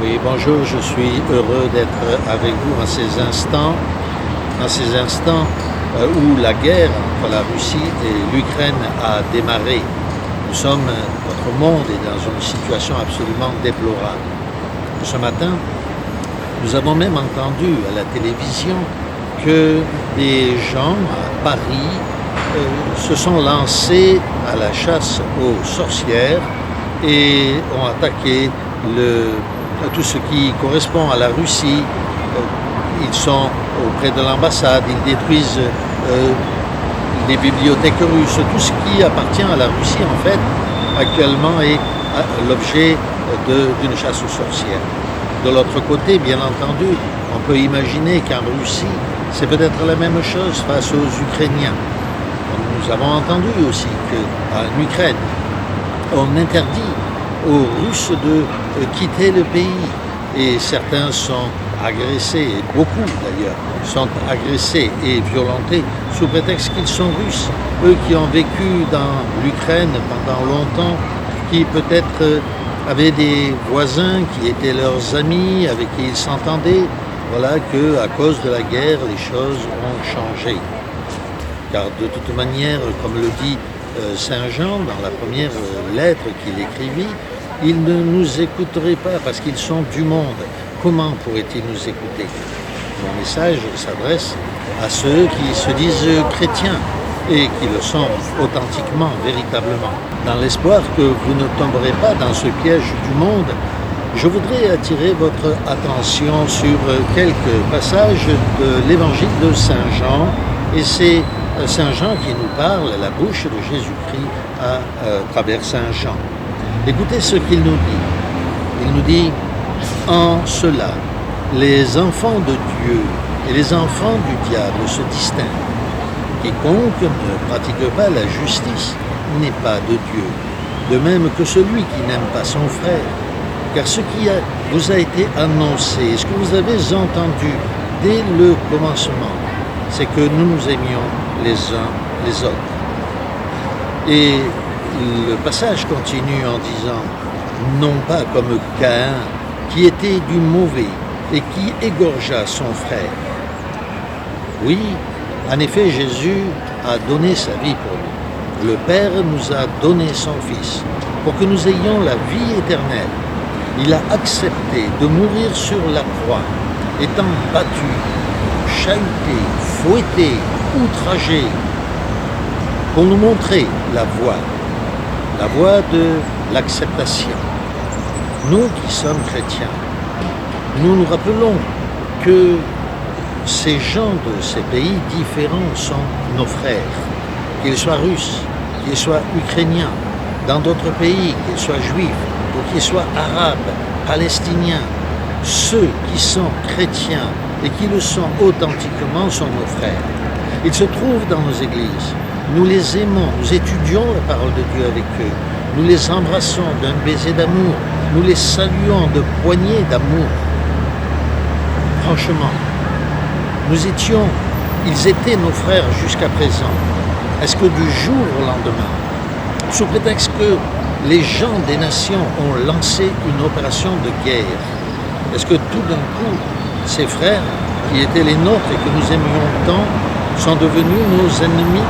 Oui, bonjour, je suis heureux d'être avec vous en ces instants où la guerre entre la Russie et l'Ukraine a démarré. Notre monde est dans une situation absolument déplorable. Ce matin, nous avons même entendu à la télévision que des gens à Paris se sont lancés à la chasse aux sorcières et ont attaqué tout ce qui correspond à la Russie. Ils sont auprès de l'ambassade, ils détruisent les bibliothèques russes. Tout ce qui appartient à la Russie, en fait, actuellement est l'objet d'une chasse aux sorcières. De l'autre côté, bien entendu, on peut imaginer qu'en Russie, c'est peut-être la même chose face aux Ukrainiens. Nous avons entendu aussi qu'en Ukraine, on interdit aux Russes de quitter le pays et certains sont agressés, et beaucoup d'ailleurs, sont agressés et violentés sous prétexte qu'ils sont russes. Eux qui ont vécu dans l'Ukraine pendant longtemps, qui peut-être avaient des voisins qui étaient leurs amis, avec qui ils s'entendaient, voilà qu'à cause de la guerre, les choses ont changé. Car de toute manière, comme le dit Saint Jean dans la première lettre qu'il écrivit, ils ne nous écouteraient pas parce qu'ils sont du monde. Comment pourraient-ils nous écouter? Mon message s'adresse à ceux qui se disent chrétiens et qui le sont authentiquement, véritablement. Dans l'espoir que vous ne tomberez pas dans ce piège du monde, je voudrais attirer votre attention sur quelques passages de l'évangile de Saint Jean, et c'est Saint Jean qui nous parle, la bouche de Jésus-Christ à travers Saint Jean. Écoutez ce qu'il nous dit. Il nous dit « En cela, les enfants de Dieu et les enfants du diable se distinguent. Quiconque ne pratique pas la justice n'est pas de Dieu, de même que celui qui n'aime pas son frère. Car ce qui vous a été annoncé, ce que vous avez entendu dès le commencement, c'est que nous nous aimions les uns les autres. » Et le passage continue en disant « Non pas comme Caïn, qui était du mauvais et qui égorgea son frère. » Oui, en effet, Jésus a donné sa vie pour nous. Le Père nous a donné son Fils pour que nous ayons la vie éternelle. Il a accepté de mourir sur la croix, étant battu, chahuté, fouetté, outragé, pour nous montrer la voie de l'acceptation. Nous qui sommes chrétiens, nous nous rappelons que ces gens de ces pays différents sont nos frères, qu'ils soient russes, qu'ils soient ukrainiens, dans d'autres pays, qu'ils soient juifs, ou qu'ils soient arabes, palestiniens. Ceux qui sont chrétiens et qui le sont authentiquement sont nos frères. Ils se trouvent dans nos églises. Nous les aimons, nous étudions la parole de Dieu avec eux. Nous les embrassons d'un baiser d'amour. Nous les saluons de poignées d'amour. Franchement, ils étaient nos frères jusqu'à présent. Est-ce que du jour au lendemain, sous prétexte que les gens des nations ont lancé une opération de guerre, est-ce que tout d'un coup, ces frères qui étaient les nôtres et que nous aimions tant sont devenus nos ennemis?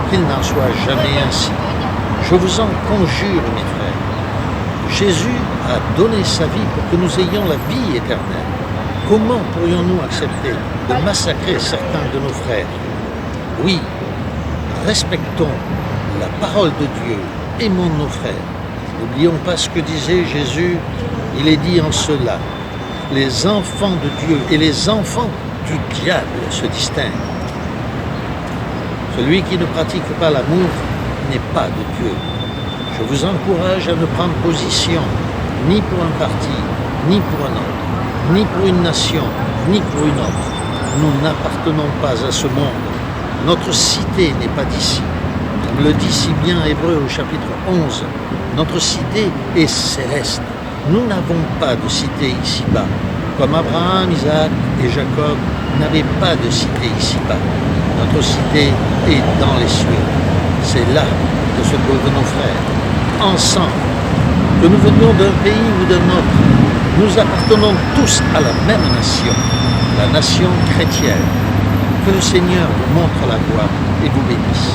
Qu'il n'en soit jamais ainsi. Je vous en conjure, mes frères. Jésus a donné sa vie pour que nous ayons la vie éternelle. Comment pourrions-nous accepter de massacrer certains de nos frères? Oui, respectons la parole de Dieu, aimons nos frères. N'oublions pas ce que disait Jésus, il est dit en cela, les enfants de Dieu et les enfants du diable se distinguent. Celui qui ne pratique pas l'amour n'est pas de Dieu. Je vous encourage à ne prendre position ni pour un parti, ni pour un autre, ni pour une nation, ni pour une autre. Nous n'appartenons pas à ce monde. Notre cité n'est pas d'ici. Comme le dit si bien Hébreux au chapitre 11, notre cité est céleste. Nous n'avons pas de cité ici-bas. Comme Abraham, Isaac et Jacob n'avaient pas de cité ici-bas. Notre cité est dans les cieux. C'est là que se trouvent nos frères, ensemble. Que nous venions d'un pays ou d'un autre, Nous appartenons tous à la même nation, la nation chrétienne. Que le Seigneur vous montre la voie et vous bénisse.